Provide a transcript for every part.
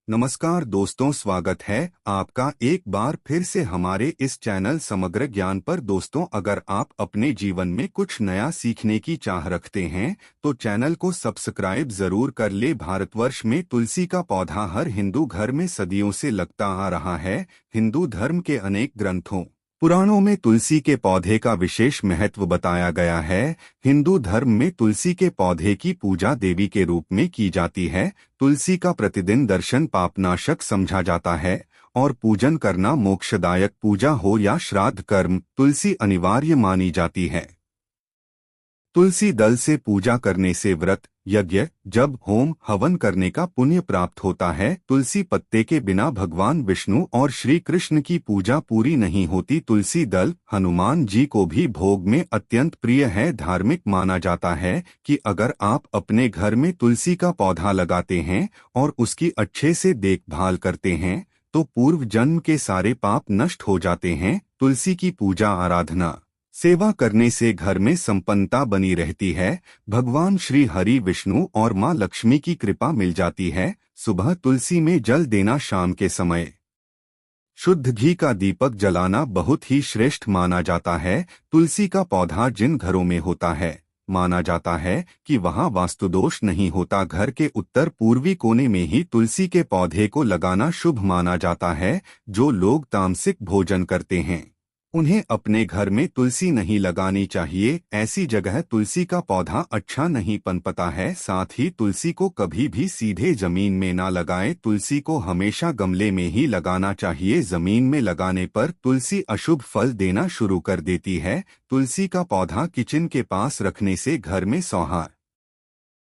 नमस्कार दोस्तों, स्वागत है आपका एक बार फिर से हमारे इस चैनल समग्र ज्ञान पर। दोस्तों, अगर आप अपने जीवन में कुछ नया सीखने की चाह रखते हैं तो चैनल को सब्सक्राइब जरूर कर ले। भारतवर्ष में तुलसी का पौधा हर हिंदू घर में सदियों से लगता आ रहा है। हिंदू धर्म के अनेक ग्रंथों पुराणों में तुलसी के पौधे का विशेष महत्व बताया गया है। हिंदू धर्म में तुलसी के पौधे की पूजा देवी के रूप में की जाती है। तुलसी का प्रतिदिन दर्शन पापनाशक समझा जाता है और पूजन करना मोक्षदायक, पूजा हो या श्राद्ध कर्म, तुलसी अनिवार्य मानी जाती है। तुलसी दल से पूजा करने से व्रत, यज्ञ, जप, होम, हवन करने का पुण्य प्राप्त होता है। तुलसी पत्ते के बिना भगवान विष्णु और श्री कृष्ण की पूजा पूरी नहीं होती। तुलसी दल हनुमान जी को भी भोग में अत्यंत प्रिय है। धार्मिक माना जाता है कि अगर आप अपने घर में तुलसी का पौधा लगाते हैं और उसकी अच्छे से देखभाल करते हैं तो पूर्व जन्म के सारे पाप नष्ट हो जाते हैं। तुलसी की पूजा आराधना सेवा करने से घर में संपन्नता बनी रहती है। भगवान श्री हरि, विष्णु और मां लक्ष्मी की कृपा मिल जाती है। सुबह तुलसी में जल देना, शाम के समय शुद्ध घी का दीपक जलाना बहुत ही श्रेष्ठ माना जाता है। तुलसी का पौधा जिन घरों में होता है, माना जाता है कि वहां वास्तुदोष नहीं होता। घर के उत्तर पूर्वी कोने में ही तुलसी के पौधे को लगाना शुभ माना जाता है। जो लोग तामसिक भोजन करते हैं उन्हें अपने घर में तुलसी नहीं लगानी चाहिए। ऐसी जगह तुलसी का पौधा अच्छा नहीं पनपता है। साथ ही तुलसी को कभी भी सीधे जमीन में ना लगाएं। तुलसी को हमेशा गमले में ही लगाना चाहिए। जमीन में लगाने पर तुलसी अशुभ फल देना शुरू कर देती है। तुलसी का पौधा किचन के पास रखने से घर में सौहार्द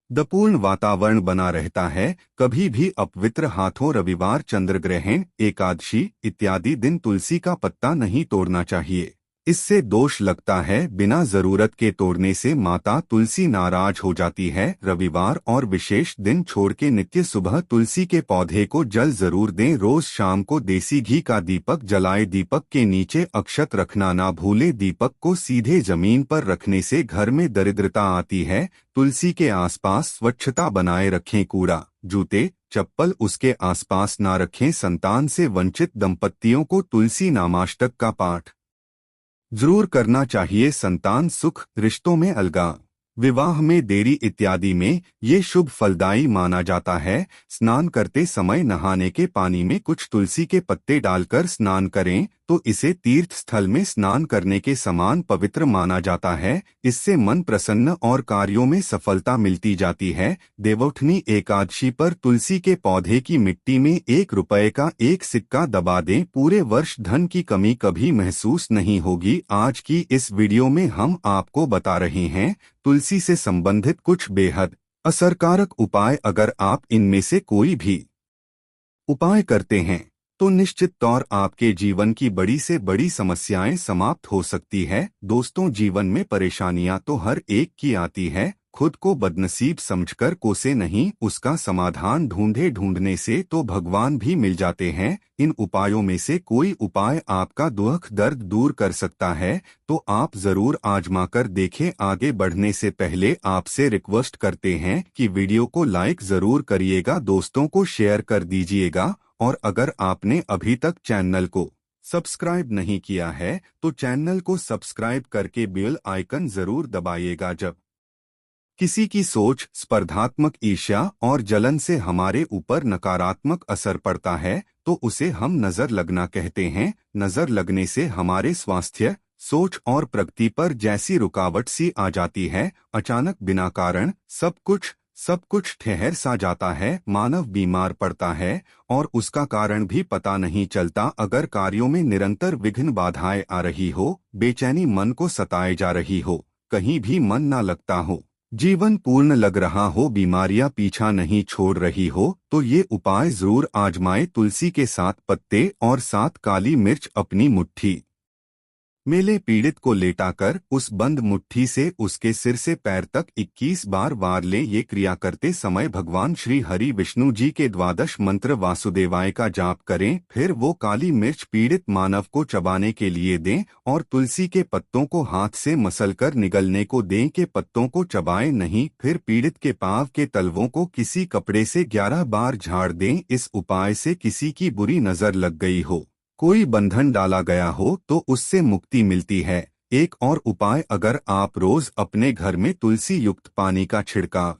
दपूर्ण वातावरण बना रहता है। कभी भी अपवित्र हाथों रविवार, चंद्रग्रहण, एकादशी इत्यादि दिन तुलसी का पत्ता नहीं तोड़ना चाहिए। इससे दोष लगता है। बिना जरूरत के तोड़ने से माता तुलसी नाराज हो जाती है। रविवार और विशेष दिन छोड़ के नित्य सुबह तुलसी के पौधे को जल जरूर दें। रोज शाम को देसी घी का दीपक जलाए। दीपक के नीचे अक्षत रखना ना भूले। दीपक को सीधे जमीन पर रखने से घर में दरिद्रता आती है। तुलसी के आसपास स्वच्छता बनाए रखें। कूड़ा, जूते, चप्पल उसके आसपास ना रखें। संतान से वंचित दंपत्तियों को तुलसी नामाष्टक का पाठ जरूर करना चाहिए। संतान सुख, रिश्तों में अलगाव, विवाह में देरी इत्यादि में ये शुभ फलदायी माना जाता है। स्नान करते समय नहाने के पानी में कुछ तुलसी के पत्ते डालकर स्नान करें तो इसे तीर्थ स्थल में स्नान करने के समान पवित्र माना जाता है। इससे मन प्रसन्न और कार्यों में सफलता मिलती जाती है। देवोत्थनी एकादशी पर तुलसी के पौधे की मिट्टी में 1 रुपए का एक सिक्का दबा दें। पूरे वर्ष धन की कमी कभी महसूस नहीं होगी। आज की इस वीडियो में हम आपको बता रहे हैं तुलसी से संबंधित कुछ बेहद असरकारक उपाय। अगर आप इनमें से कोई भी उपाय करते हैं तो निश्चित तौर आपके जीवन की बड़ी से बड़ी समस्याएं समाप्त हो सकती है। दोस्तों, जीवन में परेशानियां तो हर एक की आती है। खुद को बदनसीब समझकर कोसे नहीं, उसका समाधान ढूंढने से तो भगवान भी मिल जाते हैं। इन उपायों में से कोई उपाय आपका दुख दर्द दूर कर सकता है तो आप जरूर आजमा कर देखें। आगे बढ़ने से पहले आपसे रिक्वेस्ट करते हैं कि वीडियो को लाइक जरूर करिएगा, दोस्तों को शेयर कर दीजिएगा और अगर आपने अभी तक चैनल को सब्सक्राइब नहीं किया है तो चैनल को सब्सक्राइब करके बेल आइकन जरूर दबाइएगा। जब किसी की सोच, स्पर्धात्मक ईर्ष्या और जलन से हमारे ऊपर नकारात्मक असर पड़ता है तो उसे हम नजर लगना कहते हैं। नजर लगने से हमारे स्वास्थ्य, सोच और प्रगति पर जैसी रुकावट सी आ जाती है। अचानक बिना कारण सब कुछ ठहर सा जाता है। मानव बीमार पड़ता है और उसका कारण भी पता नहीं चलता। अगर कार्यों में निरंतर विघ्न बाधाएं आ रही हो, बेचैनी मन को सताए जा रही हो, कहीं भी मन ना लगता हो, जीवन पूर्ण लग रहा हो, बीमारियां पीछा नहीं छोड़ रही हो तो ये उपाय जरूर आजमाएं। तुलसी के 7 पत्ते और 7 काली मिर्च अपनी मुट्ठी मेले पीड़ित को लेटाकर उस बंद मुट्ठी से उसके सिर से पैर तक 21 बार वार ले। ये क्रिया करते समय भगवान श्री हरि विष्णु जी के द्वादश मंत्र वासुदेवाय का जाप करें। फिर वो काली मिर्च पीड़ित मानव को चबाने के लिए दें और तुलसी के पत्तों को हाथ से मसलकर निगलने को दें के पत्तों को चबाएं नहीं। फिर पीड़ित के पांव के तलवों को किसी कपड़े से 11 बार झाड़ दें। इस उपाय से किसी की बुरी नजर लग गई हो, कोई बंधन डाला गया हो तो उससे मुक्ति मिलती है। एक और उपाय, अगर आप रोज अपने घर में तुलसी युक्त पानी का छिड़काव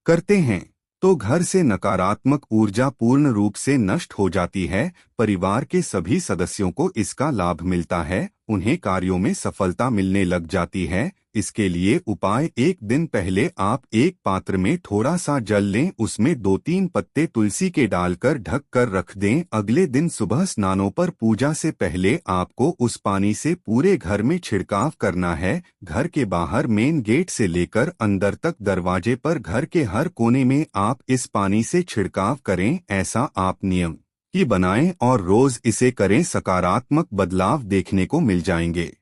करते हैं तो घर से नकारात्मक ऊर्जा पूर्ण रूप से नष्ट हो जाती है। परिवार के सभी सदस्यों को इसका लाभ मिलता है, उन्हें कार्यों में सफलता मिलने लग जाती है। इसके लिए उपाय, एक दिन पहले आप एक पात्र में थोड़ा सा जल लें, उसमें 2-3 पत्ते तुलसी के डालकर ढक कर रख दें। अगले दिन सुबह स्नानों पर पूजा से पहले आपको उस पानी से पूरे घर में छिड़काव करना है। घर के बाहर मेन गेट से लेकर अंदर तक दरवाजे पर घर के हर कोने में आप इस पानी से छिड़काव करें। ऐसा आप नियम ही बनाएं और रोज इसे करें, सकारात्मक बदलाव देखने को मिल जाएंगे।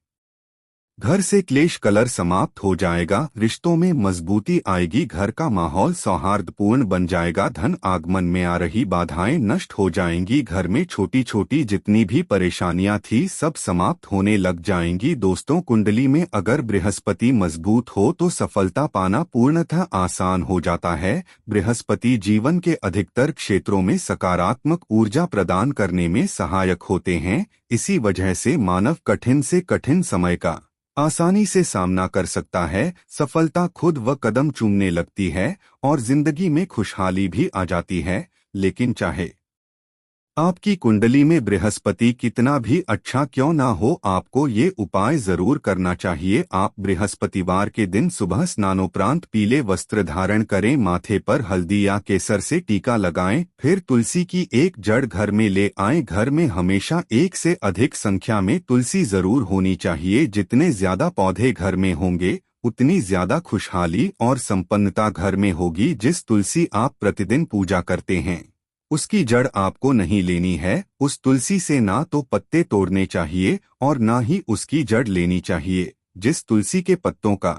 घर से क्लेश कलर समाप्त हो जाएगा, रिश्तों में मजबूती आएगी, घर का माहौल सौहार्दपूर्ण बन जाएगा, धन आगमन में आ रही बाधाएं नष्ट हो जाएंगी, घर में छोटी छोटी जितनी भी परेशानियां थी सब समाप्त होने लग जाएंगी। दोस्तों, कुंडली में अगर बृहस्पति मजबूत हो तो सफलता पाना पूर्णतः आसान हो जाता है। बृहस्पति जीवन के अधिकतर क्षेत्रों में सकारात्मक ऊर्जा प्रदान करने में सहायक होते हैं। इसी वजह से मानव कठिन से कठिन समय का आसानी से सामना कर सकता है, सफलता खुद व कदम चूमने लगती है और जिंदगी में खुशहाली भी आ जाती है। लेकिन चाहे आपकी कुंडली में बृहस्पति कितना भी अच्छा क्यों ना हो, आपको ये उपाय जरूर करना चाहिए। आप बृहस्पतिवार के दिन सुबह स्नानोपरांत पीले वस्त्र धारण करें, माथे पर हल्दी या केसर से टीका लगाएं, फिर तुलसी की एक जड़ घर में ले आएं। घर में हमेशा एक से अधिक संख्या में तुलसी जरूर होनी चाहिए। जितने ज्यादा पौधे घर में होंगे उतनी ज्यादा खुशहाली और संपन्नता घर में होगी। जिस तुलसी आप प्रतिदिन पूजा करते हैं उसकी जड़ आपको नहीं लेनी है। उस तुलसी से ना तो पत्ते तोड़ने चाहिए और ना ही उसकी जड़ लेनी चाहिए। जिस तुलसी के पत्तों का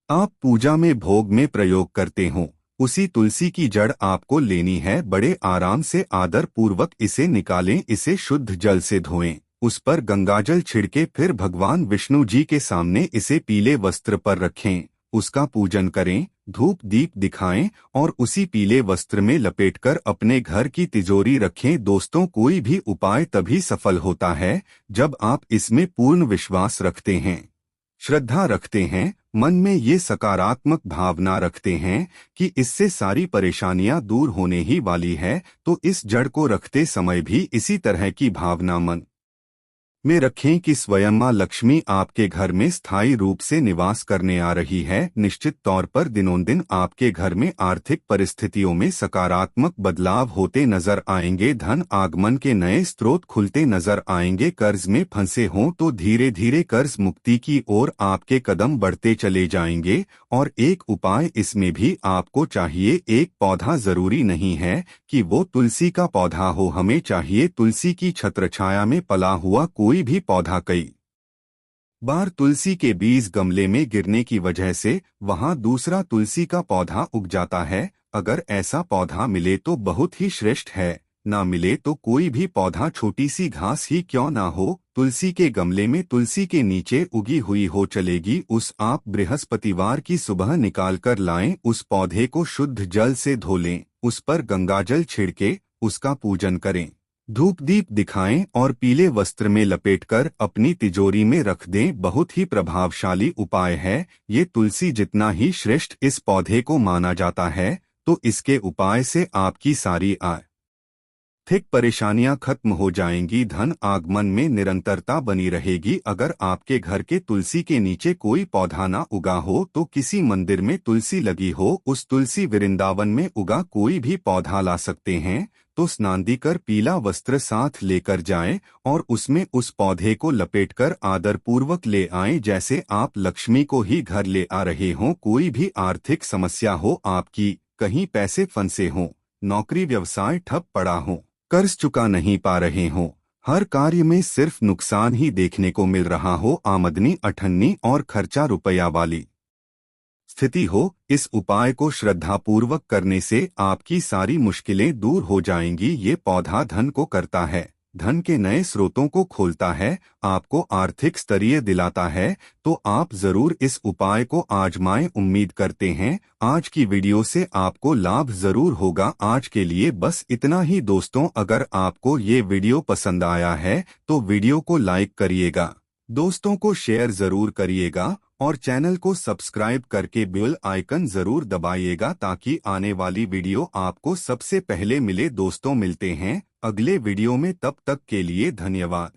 आप पूजा में भोग में प्रयोग करते हो उसी तुलसी की जड़ आपको लेनी है। बड़े आराम से आदर पूर्वक इसे निकालें, इसे शुद्ध जल से धोएं, उस पर गंगाजल छिड़के, फिर भगवान विष्णु जी के सामने इसे पीले वस्त्र पर रखें, उसका पूजन करें, धूप दीप दिखाएं और उसी पीले वस्त्र में लपेटकर अपने घर की तिजोरी रखें। दोस्तों, कोई भी उपाय तभी सफल होता है जब आप इसमें पूर्ण विश्वास रखते हैं, श्रद्धा रखते हैं, मन में ये सकारात्मक भावना रखते हैं कि इससे सारी परेशानियां दूर होने ही वाली है। तो इस जड़ को रखते समय भी इसी तरह की भावना मन में रखें कि स्वयं मां लक्ष्मी आपके घर में स्थायी रूप से निवास करने आ रही है। निश्चित तौर पर दिनों दिन आपके घर में आर्थिक परिस्थितियों में सकारात्मक बदलाव होते नजर आएंगे, धन आगमन के नए स्रोत खुलते नजर आएंगे। कर्ज में फंसे हों तो धीरे धीरे कर्ज मुक्ति की ओर आपके कदम बढ़ते चले जाएंगे। और एक उपाय इसमें भी आपको चाहिए, एक पौधा जरूरी नहीं है कि वो तुलसी का पौधा हो, हमें चाहिए तुलसी की छत्रछाया में पला हुआ कोई भी पौधा। कई बार तुलसी के बीज गमले में गिरने की वजह से वहां दूसरा तुलसी का पौधा उग जाता है। अगर ऐसा पौधा मिले तो बहुत ही श्रेष्ठ है, ना मिले तो कोई भी पौधा छोटी सी घास ही क्यों ना हो, तुलसी के गमले में तुलसी के नीचे उगी हुई हो चलेगी। उस आप बृहस्पतिवार की सुबह निकाल कर लाएं, उस पौधे को शुद्ध जल से धो लें, उस पर गंगाजल छिड़के उसका पूजन करें, धूप दीप दिखाएं और पीले वस्त्र में लपेटकर अपनी तिजोरी में रख दें। बहुत ही प्रभावशाली उपाय है ये। तुलसी जितना ही श्रेष्ठ इस पौधे को माना जाता है, तो इसके उपाय से आपकी सारी आर्थिक परेशानियां खत्म हो जाएंगी, धन आगमन में निरंतरता बनी रहेगी। अगर आपके घर के तुलसी के नीचे कोई पौधा ना उगा हो तो किसी मंदिर में तुलसी लगी हो, उस तुलसी वृंदावन में उगा कोई भी पौधा ला सकते हैं। तो स्नान कर पीला वस्त्र साथ लेकर जाएं और उसमें उस पौधे को लपेटकर आदर पूर्वक ले आएं, जैसे आप लक्ष्मी को ही घर ले आ रहे हों। कोई भी आर्थिक समस्या हो आपकी, कहीं पैसे फंसे हों, नौकरी व्यवसाय ठप पड़ा हो, कर्ज चुका नहीं पा रहे हों, हर कार्य में सिर्फ नुकसान ही देखने को मिल रहा हो, आमदनी अठन्नी और खर्चा रुपया वाली स्थिति हो, इस उपाय को श्रद्धापूर्वक करने से आपकी सारी मुश्किलें दूर हो जाएंगी। ये पौधा धन को करता है, धन के नए स्रोतों को खोलता है, आपको आर्थिक स्तरीय दिलाता है। तो आप जरूर इस उपाय को आजमाएं। उम्मीद करते हैं आज की वीडियो से आपको लाभ जरूर होगा। आज के लिए बस इतना ही दोस्तों। अगर आपको ये वीडियो पसंद आया है तो वीडियो को लाइक करिएगा, दोस्तों को शेयर जरूर करिएगा और चैनल को सब्सक्राइब करके बेल आइकन जरूर दबाइएगा ताकि आने वाली वीडियो आपको सबसे पहले मिले। दोस्तों मिलते हैं अगले वीडियो में, तब तक के लिए धन्यवाद।